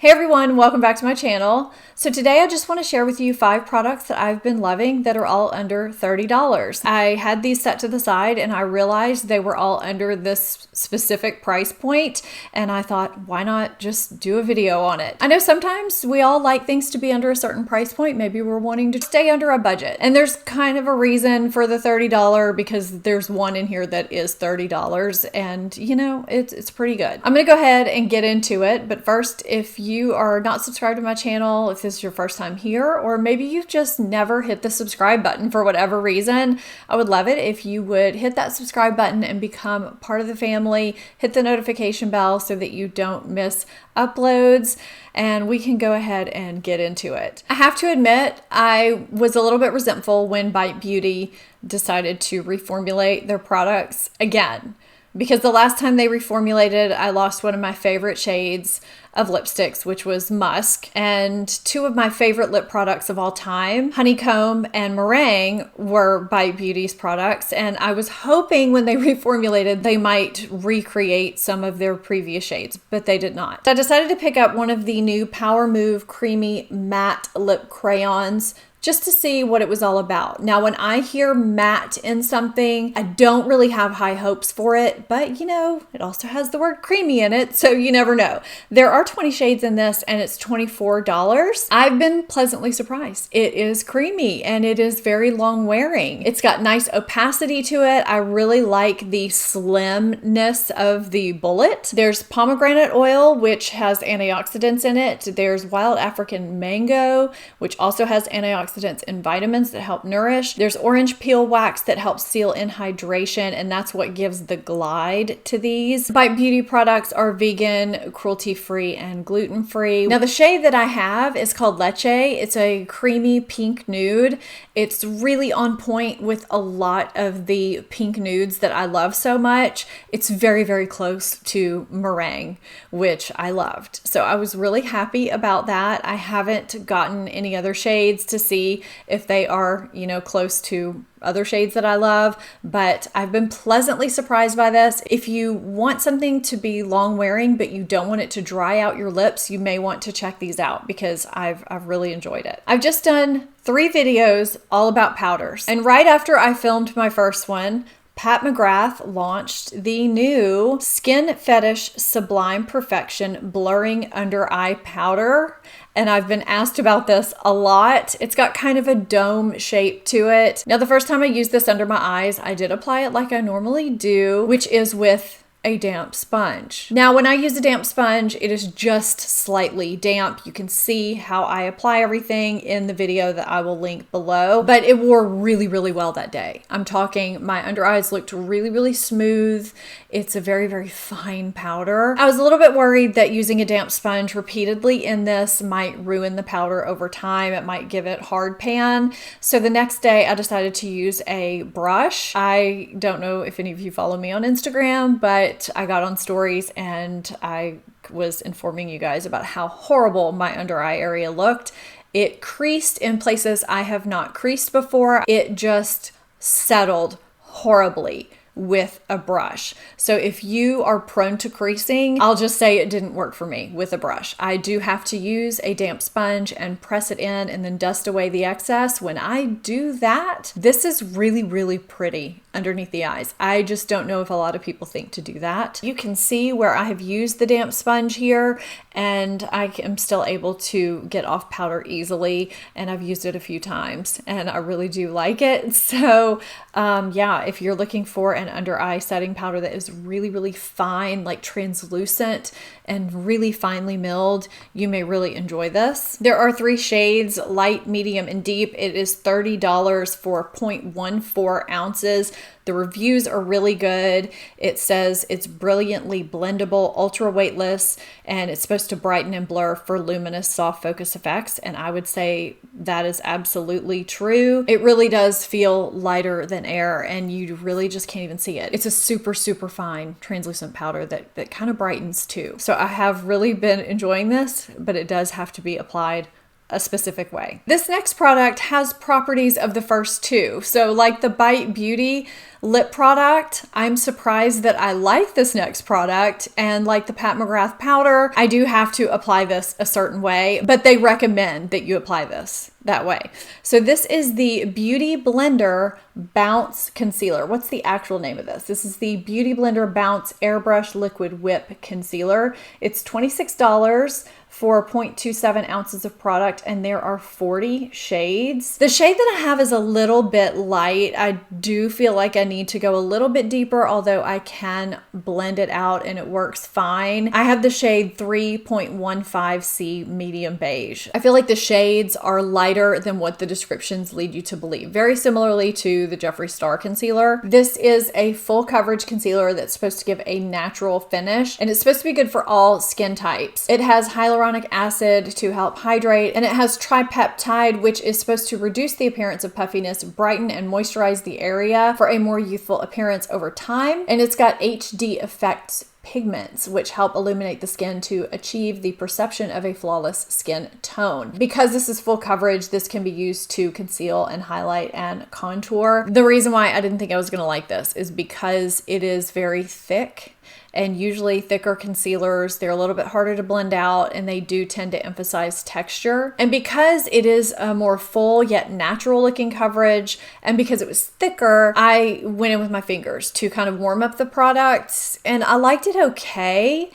Hey everyone, welcome back to my channel. So today I just want to share with you 5 products that I've been loving that are all under $30. I had these set to the side and I realized they were all under this specific price point and I thought, why not just do a video on it? I know sometimes we all like things to be under a certain price point. Maybe we're wanting to stay under a budget. And there's kind of a reason for the $30 because there's one in here that is $30 and you know, it's pretty good. I'm gonna go ahead and get into it, but first, if you are not subscribed to my channel, if this is your first time here, or maybe you've just never hit the subscribe button for whatever reason, I would love it if you would hit that subscribe button and become part of the family. Hit the notification bell so that you don't miss uploads, and we can go ahead and get into it. I have to admit, I was a little bit resentful when Bite Beauty decided to reformulate their products again. Because the last time they reformulated, I lost one of my favorite shades of lipsticks, which was Musk. And 2 of my favorite lip products of all time, Honeycomb and Meringue, were Bite Beauty's products. And I was hoping when they reformulated, they might recreate some of their previous shades, but they did not. I decided to pick up one of the new Power Move Creamy Matte Lip Crayons just to see what it was all about. Now, when I hear matte in something, I don't really have high hopes for it, but you know, it also has the word creamy in it, so you never know. There are 20 shades in this and it's $24. I've been pleasantly surprised. It is creamy and it is very long wearing. It's got nice opacity to it. I really like the slimness of the bullet. There's pomegranate oil, which has antioxidants in it. There's wild African mango, which also has antioxidants and vitamins that help nourish. There's orange peel wax that helps seal in hydration, and that's what gives the glide to these. Bite Beauty products are vegan, cruelty-free, and gluten-free. Now, the shade that I have is called Leche. It's a creamy pink nude. It's really on point with a lot of the pink nudes that I love so much. It's very, very close to Meringue, which I loved. So I was really happy about that. I haven't gotten any other shades to see if they are, you know, close to other shades that I love, but I've been pleasantly surprised by this. If you want something to be long wearing, but you don't want it to dry out your lips, you may want to check these out because I've really enjoyed it. I've just done 3 videos all about powders. And right after I filmed my first one, Pat McGrath launched the new Skin Fetish Sublime Perfection Blurring Under Eye Powder. And I've been asked about this a lot. It's got kind of a dome shape to it. Now, the first time I used this under my eyes, I did apply it like I normally do, which is with a damp sponge. Now, when I use a damp sponge, it is just slightly damp. You can see how I apply everything in the video that I will link below, but it wore really, really well that day. I'm talking, my under eyes looked really, really smooth. It's a very, very fine powder. I was a little bit worried that using a damp sponge repeatedly in this might ruin the powder over time. It might give it hard pan. So the next day I decided to use a brush. I don't know if any of you follow me on Instagram, but I got on stories and I was informing you guys about how horrible my under eye area looked. It creased in places I have not creased before. It just settled horribly with a brush. So if you are prone to creasing, I'll just say it didn't work for me with a brush. I do have to use a damp sponge and press it in and then dust away the excess. When I do that, this is really, really pretty underneath the eyes. I just don't know if a lot of people think to do that. You can see where I have used the damp sponge here and I am still able to get off powder easily, and I've used it a few times and I really do like it. So yeah, if you're looking for an under eye setting powder that is really, really fine, like translucent and really finely milled, you may really enjoy this. There are 3 shades, light, medium, and deep. It is $30 for 0.14 ounces. The reviews are really good. It says it's brilliantly blendable, ultra weightless, and it's supposed to brighten and blur for luminous soft focus effects. And I would say that is absolutely true. It really does feel lighter than air and you really just can't even see it. It's a super, super fine translucent powder that kind of brightens too. So I have really been enjoying this, but it does have to be applied a specific way. This next product has properties of the first two. So like the Bite Beauty lip product, I'm surprised that I like this next product. And like the Pat McGrath powder, I do have to apply this a certain way, but they recommend that you apply this that way. So this is the Beauty Blender Bounce Concealer. What's the actual name of this? This is the Beauty Blender Bounce Airbrush Liquid Whip Concealer. It's $26 for 0.27 ounces of product, and there are 40 shades. The shade that I have is a little bit light. I do feel like I need to go a little bit deeper, although I can blend it out and it works fine. I have the shade 3.15C Medium Beige. I feel like the shades are lighter than what the descriptions lead you to believe, very similarly to the Jeffree Star concealer. This is a full coverage concealer that's supposed to give a natural finish, and it's supposed to be good for all skin types. It has hyaluronic acid to help hydrate, and it has tripeptide, which is supposed to reduce the appearance of puffiness, brighten and moisturize the area for a more youthful appearance over time. And it's got HD effects pigments, which help illuminate the skin to achieve the perception of a flawless skin tone. Because this is full coverage, this can be used to conceal and highlight and contour. The reason why I didn't think I was going to like this is because it is very thick. And usually thicker concealers, they're a little bit harder to blend out, and they do tend to emphasize texture. And because it is a more full yet natural looking coverage, and because it was thicker, I went in with my fingers to kind of warm up the product, and I liked it okay.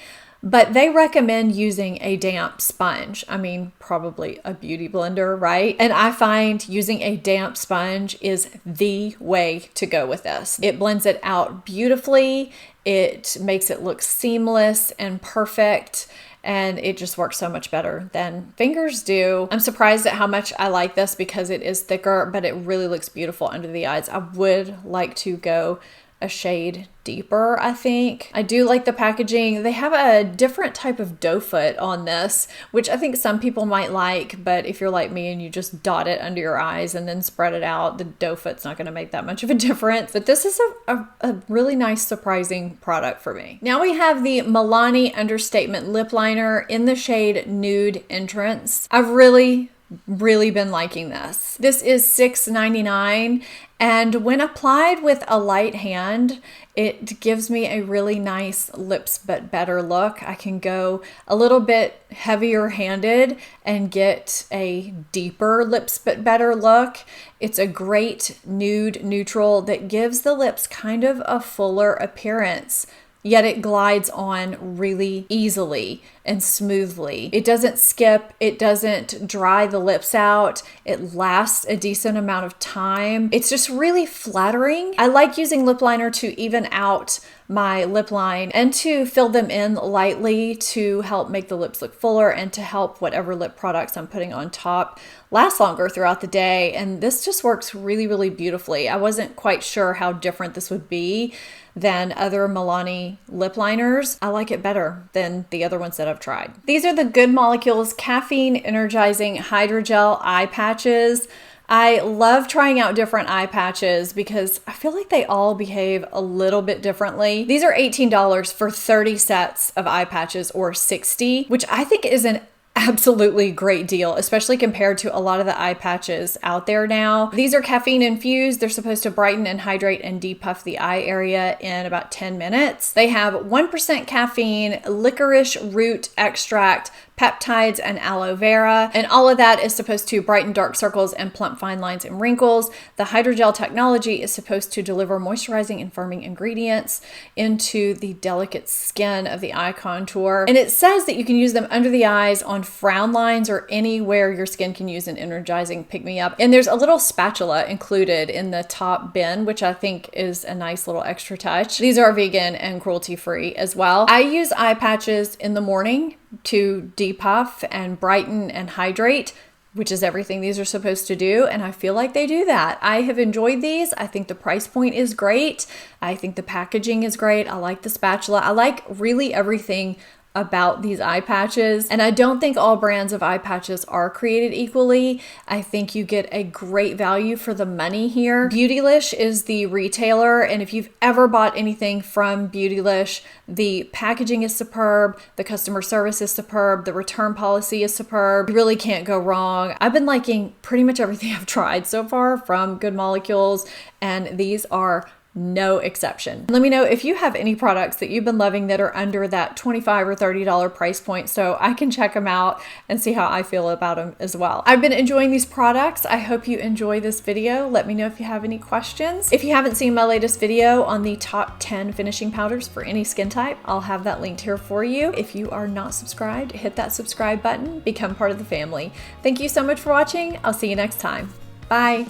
But they recommend using a damp sponge. I mean, probably a beauty blender, right? And I find using a damp sponge is the way to go with this. It blends it out beautifully. It makes it look seamless and perfect. And it just works so much better than fingers do. I'm surprised at how much I like this because it is thicker, but it really looks beautiful under the eyes. I would like to go a shade deeper, I think. I do like the packaging. They have a different type of doe foot on this, which I think some people might like, but if you're like me and you just dot it under your eyes and then spread it out, the doe foot's not going to make that much of a difference. But this is a really nice, surprising product for me. Now we have the Milani Understatement Lip Liner in the shade Nude Entrance. I've really been liking this. This is $6.99, and when applied with a light hand, it gives me a really nice lips but better look. I can go a little bit heavier handed and get a deeper lips but better look. It's a great nude neutral that gives the lips kind of a fuller appearance, yet it glides on really easily and smoothly. It doesn't skip, it doesn't dry the lips out, it lasts a decent amount of time. It's just really flattering. I like using lip liner to even out my lip line and to fill them in lightly to help make the lips look fuller and to help whatever lip products I'm putting on top last longer throughout the day. And this just works really, really beautifully. I wasn't quite sure how different this would be than other Milani lip liners. I like it better than the other ones that I've tried. These are the Good Molecules Caffeine Energizing Hydrogel Eye Patches. I love trying out different eye patches because I feel like they all behave a little bit differently. These are $18 for 30 sets of eye patches, or 60, which I think is an absolutely great deal, especially compared to a lot of the eye patches out there now. These are caffeine infused. They're supposed to brighten and hydrate and depuff the eye area in about 10 minutes. They have 1% caffeine, licorice root extract, peptides, and aloe vera. And all of that is supposed to brighten dark circles and plump fine lines and wrinkles. The hydrogel technology is supposed to deliver moisturizing and firming ingredients into the delicate skin of the eye contour. And it says that you can use them under the eyes, on frown lines, or anywhere your skin can use an energizing pick-me-up. And there's a little spatula included in the top bin, which I think is a nice little extra touch. These are vegan and cruelty-free as well. I use eye patches in the morning to depuff and brighten and hydrate, which is everything these are supposed to do, and I feel like they do that. I have enjoyed these. I think the price point is great. I think the packaging is great. I like the spatula. I like really everything about these eye patches. And I don't think all brands of eye patches are created equally. I think you get a great value for the money here. Beautylish is the retailer, and if you've ever bought anything from Beautylish, the packaging is superb, the customer service is superb, the return policy is superb. You really can't go wrong. I've been liking pretty much everything I've tried so far from Good Molecules, and these are no exception. Let me know if you have any products that you've been loving that are under that $25 or $30 price point so I can check them out and see how I feel about them as well. I've been enjoying these products. I hope you enjoy this video. Let me know if you have any questions. If you haven't seen my latest video on the top 10 finishing powders for any skin type, I'll have that linked here for you. If you are not subscribed, hit that subscribe button, become part of the family. Thank you so much for watching. I'll see you next time. Bye.